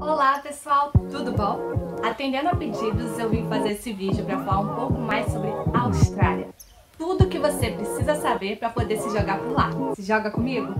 Olá pessoal, tudo bom? Atendendo a pedidos, eu vim fazer esse vídeo para falar um pouco mais sobre a Austrália. Tudo que você precisa saber para poder se jogar por lá. Se joga comigo?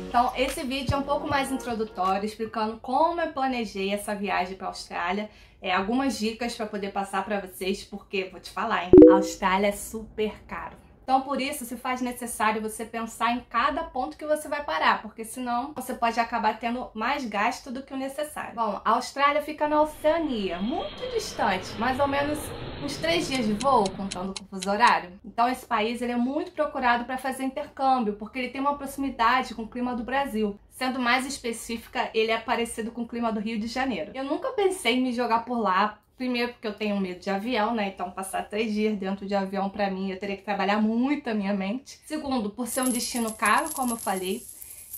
Então, esse vídeo é um pouco mais introdutório, explicando como eu planejei essa viagem para a Austrália. Algumas dicas para poder passar para vocês, porque, vou te falar, hein? A Austrália é super caro. Então, por isso, se faz necessário você pensar em cada ponto que você vai parar, porque senão você pode acabar tendo mais gasto do que o necessário. Bom, a Austrália fica na Oceania, muito distante, mais ou menos uns 3 dias de voo, contando com o fuso horário. Então, esse país ele é muito procurado para fazer intercâmbio, porque ele tem uma proximidade com o clima do Brasil. Sendo mais específica, ele é parecido com o clima do Rio de Janeiro. Eu nunca pensei em me jogar por lá. Primeiro porque eu tenho medo de avião, né? Então passar 3 dias dentro de avião pra mim, eu teria que trabalhar muito a minha mente. Segundo, por ser um destino caro, como eu falei.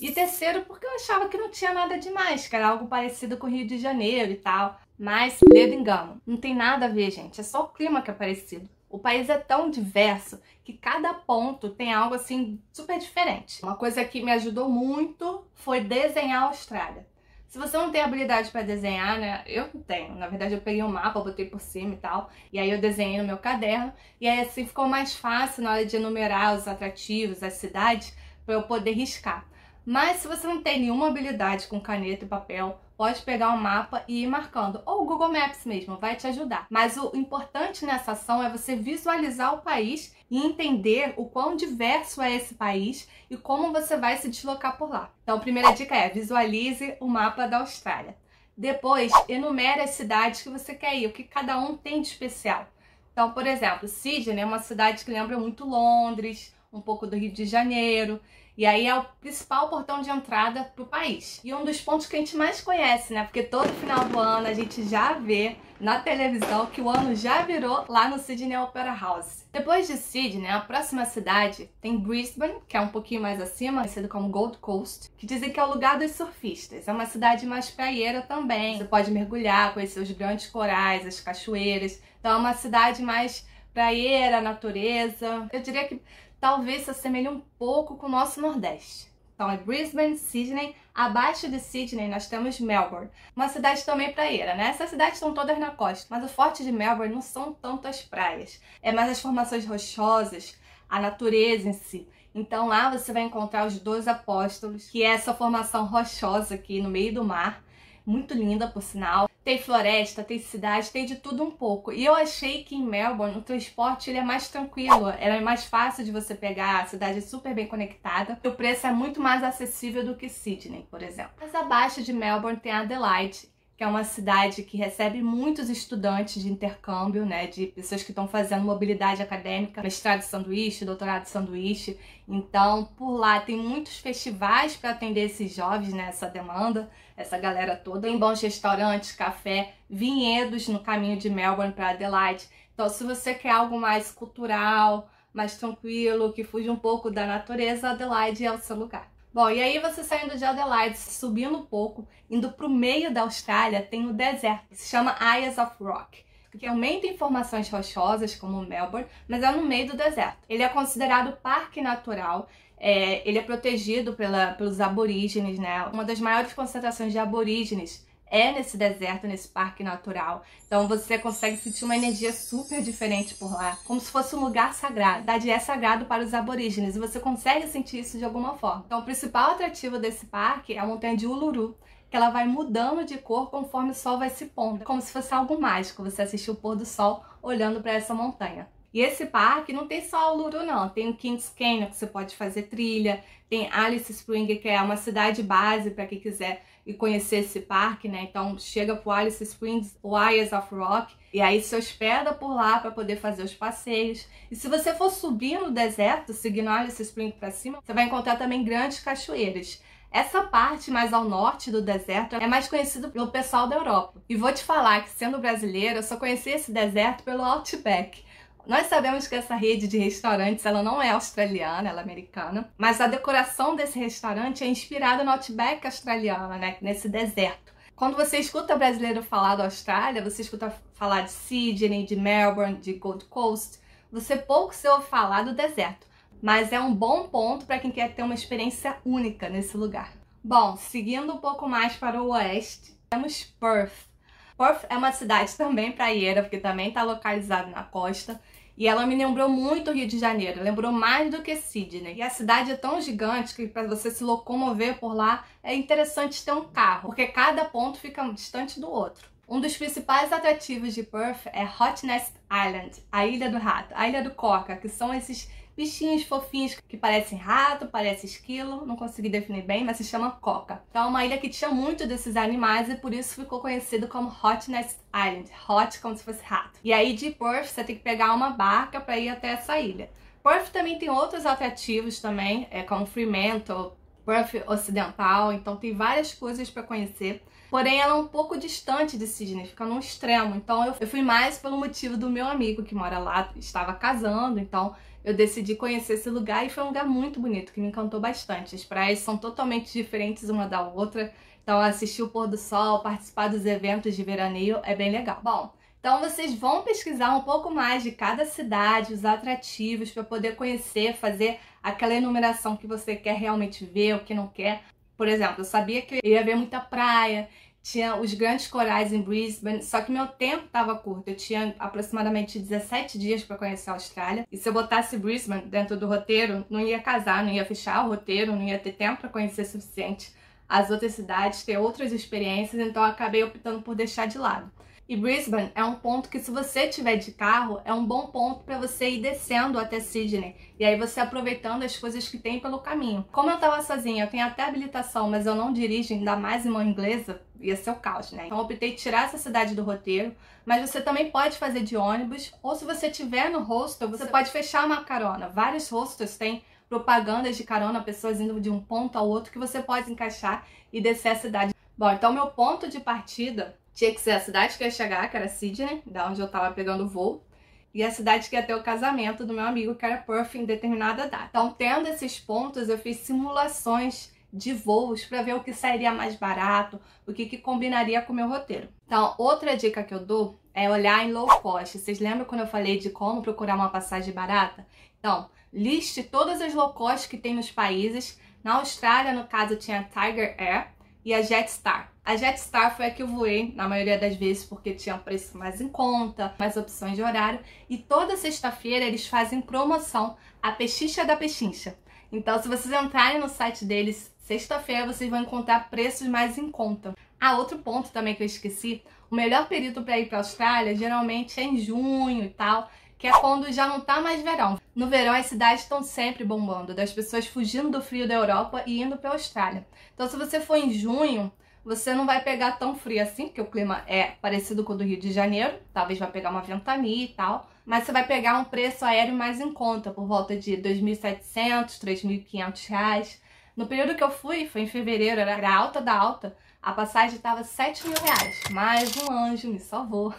E terceiro, porque eu achava que não tinha nada demais, que era algo parecido com o Rio de Janeiro e tal. Mas, ledo engano, não tem nada a ver, gente. É só o clima que é parecido. O país é tão diverso que cada ponto tem algo assim super diferente. Uma coisa que me ajudou muito foi desenhar a Austrália. Se você não tem habilidade para desenhar, né? Eu não tenho. Na verdade, eu peguei um mapa, botei por cima e tal. E aí eu desenhei no meu caderno. E aí assim ficou mais fácil na hora de enumerar os atrativos, as cidades, para eu poder riscar. Mas se você não tem nenhuma habilidade com caneta e papel, pode pegar um mapa e ir marcando. Ou o Google Maps mesmo, vai te ajudar. Mas o importante nessa ação é você visualizar o país e entender o quão diverso é esse país e como você vai se deslocar por lá. Então, a primeira dica é visualize o mapa da Austrália. Depois, enumere as cidades que você quer ir, o que cada um tem de especial. Então, por exemplo, Sydney é uma cidade que lembra muito Londres, um pouco do Rio de Janeiro. E aí é o principal portão de entrada para o país. E um dos pontos que a gente mais conhece, né? Porque todo final do ano a gente já vê na televisão que o ano já virou lá no Sydney Opera House. Depois de Sydney, a próxima cidade tem Brisbane, que é um pouquinho mais acima, conhecido como Gold Coast, que dizem que é o lugar dos surfistas. É uma cidade mais praieira também. Você pode mergulhar, conhecer os grandes corais, as cachoeiras. Então é uma cidade mais praieira, natureza. Eu diria que talvez se assemelhe um pouco com o nosso Nordeste. Então é Brisbane, Sydney. Abaixo de Sydney nós temos Melbourne, uma cidade também praieira, né? Essas cidades estão todas na costa, mas o forte de Melbourne não são tanto as praias, é mais as formações rochosas, a natureza em si. Então lá você vai encontrar os 12 apóstolos, que é essa formação rochosa aqui no meio do mar, muito linda por sinal. Tem floresta, tem cidade, tem de tudo um pouco. E eu achei que em Melbourne o transporte ele é mais tranquilo, é mais fácil de você pegar, a cidade é super bem conectada. E o preço é muito mais acessível do que Sydney, por exemplo. Mas abaixo de Melbourne tem Adelaide, que é uma cidade que recebe muitos estudantes de intercâmbio, né, de pessoas que estão fazendo mobilidade acadêmica, mestrado de sanduíche, doutorado de sanduíche. Então, por lá tem muitos festivais para atender esses jovens, né, essa demanda, essa galera toda. Tem bons restaurantes, café, vinhedos no caminho de Melbourne para Adelaide. Então, se você quer algo mais cultural, mais tranquilo, que fuja um pouco da natureza, Adelaide é o seu lugar. Bom, e aí você saindo de Adelaide, subindo um pouco, indo para o meio da Austrália, tem o deserto, que se chama Ayers of Rock, que também tem formações rochosas, como Melbourne, mas é no meio do deserto. Ele é considerado parque natural, ele é protegido pelos aborígenes, né? Uma das maiores concentrações de aborígenes é nesse deserto, nesse parque natural. Então você consegue sentir uma energia super diferente por lá, como se fosse um lugar sagrado. Na verdade, é sagrado para os aborígenes e você consegue sentir isso de alguma forma. Então o principal atrativo desse parque é a montanha de Uluru, que ela vai mudando de cor conforme o sol vai se pondo. Como se fosse algo mágico, você assistir o pôr do sol olhando para essa montanha. E esse parque não tem só o Uluru não, tem o Kings Canyon, que você pode fazer trilha, tem Alice Springs, que é uma cidade base para quem quiser ir conhecer esse parque, né? Então chega pro Alice Springs, o Ayers of Rock, e aí se hospeda por lá para poder fazer os passeios. E se você for subir no deserto, seguindo Alice Springs para cima, você vai encontrar também grandes cachoeiras. Essa parte mais ao norte do deserto é mais conhecida pelo pessoal da Europa. E vou te falar que, sendo brasileira, eu só conheci esse deserto pelo Outback. Nós sabemos que essa rede de restaurantes ela não é australiana, ela é americana, mas a decoração desse restaurante é inspirada no Outback australiano, né, nesse deserto. Quando você escuta brasileiro falar da Austrália, você escuta falar de Sydney, de Melbourne, de Gold Coast, você pouco se ouve falar do deserto, mas é um bom ponto para quem quer ter uma experiência única nesse lugar. Bom, seguindo um pouco mais para o oeste, temos Perth. Perth é uma cidade também praieira, porque também está localizada na costa. E ela me lembrou muito o Rio de Janeiro, lembrou mais do que Sydney. E a cidade é tão gigante que para você se locomover por lá é interessante ter um carro, porque cada ponto fica distante do outro. Um dos principais atrativos de Perth é Hot Nest Island, a Ilha do Rato, a Ilha do Coca, que são esses bichinhos fofinhos que parecem rato, parecem esquilo, não consegui definir bem, mas se chama coca. Então é uma ilha que tinha muito desses animais e por isso ficou conhecido como Hot Nest Island, hot como se fosse rato. E aí de Perth você tem que pegar uma barca para ir até essa ilha. Perth também tem outros atrativos também, como Fremantle, Perth Ocidental, então tem várias coisas para conhecer. Porém, ela é um pouco distante de Sydney, fica num extremo. Então, eu fui mais pelo motivo do meu amigo que mora lá, estava casando. Então, eu decidi conhecer esse lugar e foi um lugar muito bonito, que me encantou bastante. As praias são totalmente diferentes uma da outra. Então, assistir o pôr do sol, participar dos eventos de veraneio é bem legal. Bom, então vocês vão pesquisar um pouco mais de cada cidade, os atrativos, para poder conhecer, fazer aquela enumeração que você quer realmente ver, o que não quer. Por exemplo, eu sabia que eu ia ver muita praia, tinha os grandes corais em Brisbane, só que meu tempo estava curto. Eu tinha aproximadamente 17 dias para conhecer a Austrália. E se eu botasse Brisbane dentro do roteiro, não ia casar, não ia fechar o roteiro, não ia ter tempo para conhecer o suficiente as outras cidades, ter outras experiências, então eu acabei optando por deixar de lado. E Brisbane é um ponto que, se você tiver de carro, é um bom ponto para você ir descendo até Sydney. E aí você aproveitando as coisas que tem pelo caminho. Como eu tava sozinha, eu tenho até habilitação, mas eu não dirijo, ainda mais em mão inglesa, ia ser o caos, né? Então eu optei tirar essa cidade do roteiro, mas você também pode fazer de ônibus, ou se você tiver no hostel, você pode fechar uma carona. Vários hostels têm propagandas de carona, pessoas indo de um ponto ao outro, que você pode encaixar e descer a cidade. Bom, então meu ponto de partida tinha que ser a cidade que eu ia chegar, que era Sydney, da onde eu tava pegando o voo, e a cidade que ia ter o casamento do meu amigo, que era Perth, em determinada data. Então, tendo esses pontos, eu fiz simulações de voos para ver o que sairia mais barato, o que combinaria com o meu roteiro. Então, outra dica que eu dou é olhar em low cost. Vocês lembram quando eu falei de como procurar uma passagem barata? Então, liste todas as low cost que tem nos países. Na Austrália, no caso, tinha a Tiger Air e a Jetstar. A Jetstar foi a que eu voei na maioria das vezes porque tinha preço mais em conta, mais opções de horário. E toda sexta-feira eles fazem promoção, a Pechincha da Pechincha. Então, se vocês entrarem no site deles, sexta-feira vocês vão encontrar preços mais em conta. Ah, outro ponto também que eu esqueci, o melhor período para ir para a Austrália geralmente é em junho e tal, que é quando já não tá mais verão. No verão as cidades estão sempre bombando, das pessoas fugindo do frio da Europa e indo para a Austrália. Então, se você for em junho, você não vai pegar tão frio assim, porque o clima é parecido com o do Rio de Janeiro. Talvez vai pegar uma ventania e tal. Mas você vai pegar um preço aéreo mais em conta, por volta de R$ 2.700, R$ 3.500. No período que eu fui, foi em fevereiro, era alta da alta. A passagem estava R$ 7.000. Mas um anjo me salvou.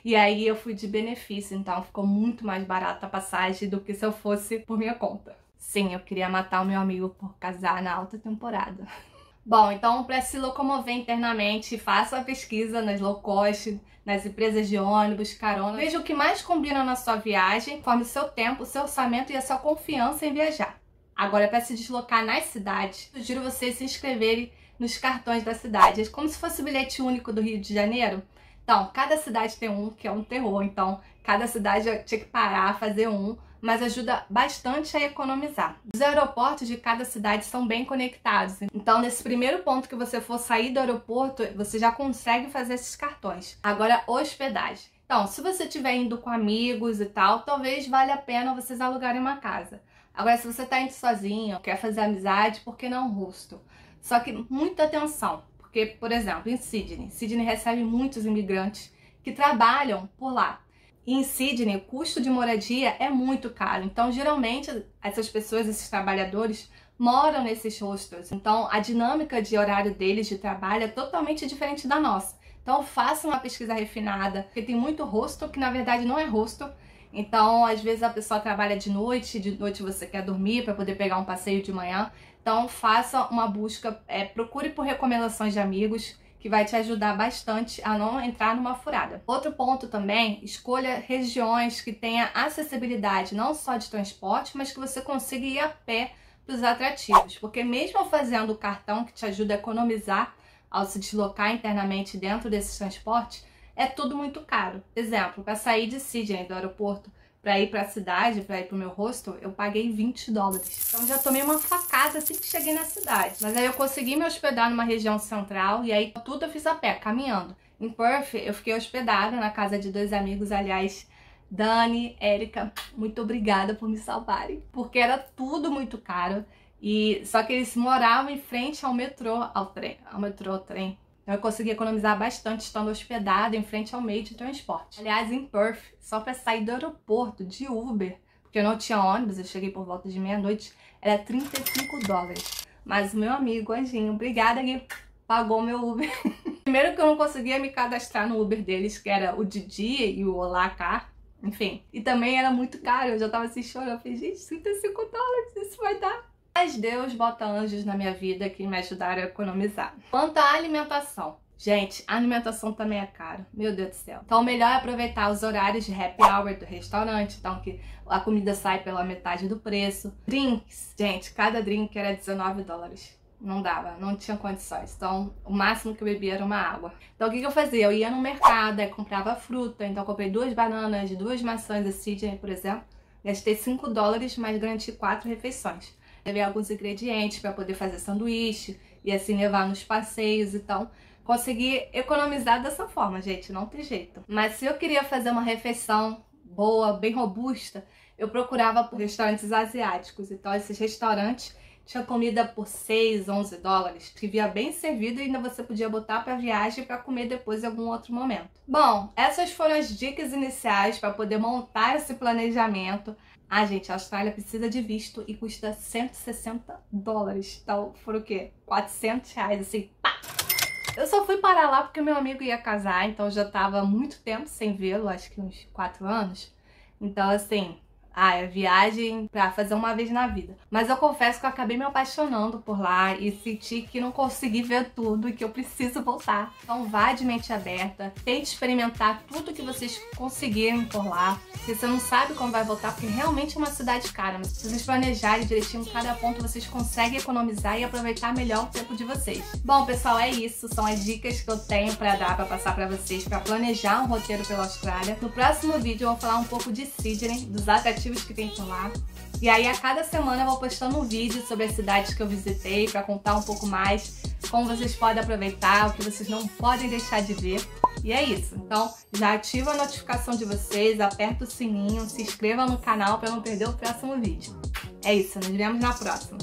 E aí eu fui de benefício, então ficou muito mais barata a passagem do que se eu fosse por minha conta. Sim, eu queria matar o meu amigo por casar na alta temporada. Bom, então para se locomover internamente, faça a pesquisa nas low cost, nas empresas de ônibus, carona. Veja o que mais combina na sua viagem, conforme o seu tempo, o seu orçamento e a sua confiança em viajar. Agora, para se deslocar nas cidades, sugiro vocês se inscreverem nos cartões da cidade. É como se fosse o bilhete único do Rio de Janeiro. Então, cada cidade tem um, que é um terror. Então, cada cidade tinha que parar, fazer um, mas ajuda bastante a economizar. Os aeroportos de cada cidade são bem conectados. Então, nesse primeiro ponto que você for sair do aeroporto, você já consegue fazer esses cartões. Agora, hospedagem. Então, se você estiver indo com amigos e tal, talvez valha a pena vocês alugarem uma casa. Agora, se você está indo sozinho, quer fazer amizade, por que não hostel? Só que muita atenção. Porque, por exemplo, em Sydney recebe muitos imigrantes que trabalham por lá. E em Sydney, o custo de moradia é muito caro. Então, geralmente, essas pessoas, esses trabalhadores, moram nesses hostels. Então, a dinâmica de horário deles de trabalho é totalmente diferente da nossa. Então, façam uma pesquisa refinada, porque tem muito hostel que, na verdade, não é hostel. Então, às vezes, a pessoa trabalha de noite você quer dormir para poder pegar um passeio de manhã. Então, faça uma busca, procure por recomendações de amigos, que vai te ajudar bastante a não entrar numa furada. Outro ponto também, escolha regiões que tenham acessibilidade, não só de transporte, mas que você consiga ir a pé dos atrativos, porque mesmo fazendo o cartão que te ajuda a economizar ao se deslocar internamente dentro desses transportes, é tudo muito caro. Exemplo, para sair de Sydney, do aeroporto, para ir para a cidade, para ir para o meu hostel, eu paguei $20. Então já tomei uma facada assim que cheguei na cidade. Mas aí eu consegui me hospedar numa região central e aí tudo eu fiz a pé, caminhando. Em Perth, eu fiquei hospedada na casa de 2 amigos, aliás, Dani, Érica, muito obrigada por me salvarem, porque era tudo muito caro. E só que eles moravam em frente ao metrô, ao trem. Então eu consegui economizar bastante estando hospedada em frente ao meio de transporte. Aliás, em Perth, só para sair do aeroporto de Uber, porque eu não tinha ônibus, eu cheguei por volta de meia-noite, era $35. Mas o meu amigo, Anjinho, obrigada, Gui, pagou meu Uber. Primeiro que eu não conseguia me cadastrar no Uber deles, que era o Didi e o Olá Car, enfim. E também era muito caro, eu já tava assim chorando, eu falei, gente, $35, isso vai dar. Mas Deus bota anjos na minha vida que me ajudaram a economizar. Quanto à alimentação, gente, a alimentação também é caro, meu Deus do céu. Então o melhor é aproveitar os horários de happy hour do restaurante, então que a comida sai pela metade do preço. Drinks, gente, cada drink era $19. Não dava, não tinha condições. Então, o máximo que eu bebia era uma água. Então, o que eu fazia? Eu ia no mercado, aí comprava fruta. Então, eu comprei 2 bananas, 2 maçãs da Sydney, por exemplo. Gastei $5, mas garanti 4 refeições. Levei alguns ingredientes para poder fazer sanduíche e assim levar nos passeios. Então, consegui economizar dessa forma, gente. Não tem jeito. Mas se eu queria fazer uma refeição boa, bem robusta, eu procurava por restaurantes asiáticos. Então, esses restaurantes tinha comida por $6, $11, que via bem servido e ainda você podia botar para viagem para comer depois em algum outro momento. Bom, essas foram as dicas iniciais para poder montar esse planejamento. Ah, gente, a Austrália precisa de visto e custa $160. Então, foram o quê? R$400, assim, pá! Eu só fui parar lá porque meu amigo ia casar, então já tava muito tempo sem vê-lo, acho que uns 4 anos. Então, assim, é viagem pra fazer uma vez na vida. Mas eu confesso que eu acabei me apaixonando por lá e senti que não consegui ver tudo e que eu preciso voltar. Então vá de mente aberta, tente experimentar tudo que vocês conseguirem por lá. Porque você não sabe como vai voltar, porque realmente é uma cidade cara. Mas se vocês planejarem direitinho cada ponto, vocês conseguem economizar e aproveitar melhor o tempo de vocês. Bom, pessoal, é isso. São as dicas que eu tenho pra dar, pra passar pra vocês, pra planejar um roteiro pela Austrália. No próximo vídeo eu vou falar um pouco de Sydney, dos atrativos que tem por lá. E aí a cada semana eu vou postando um vídeo sobre as cidades que eu visitei para contar um pouco mais como vocês podem aproveitar, o que vocês não podem deixar de ver. E é isso. Então já ativa a notificação de vocês, aperta o sininho, se inscreva no canal para não perder o próximo vídeo. É isso, nos vemos na próxima.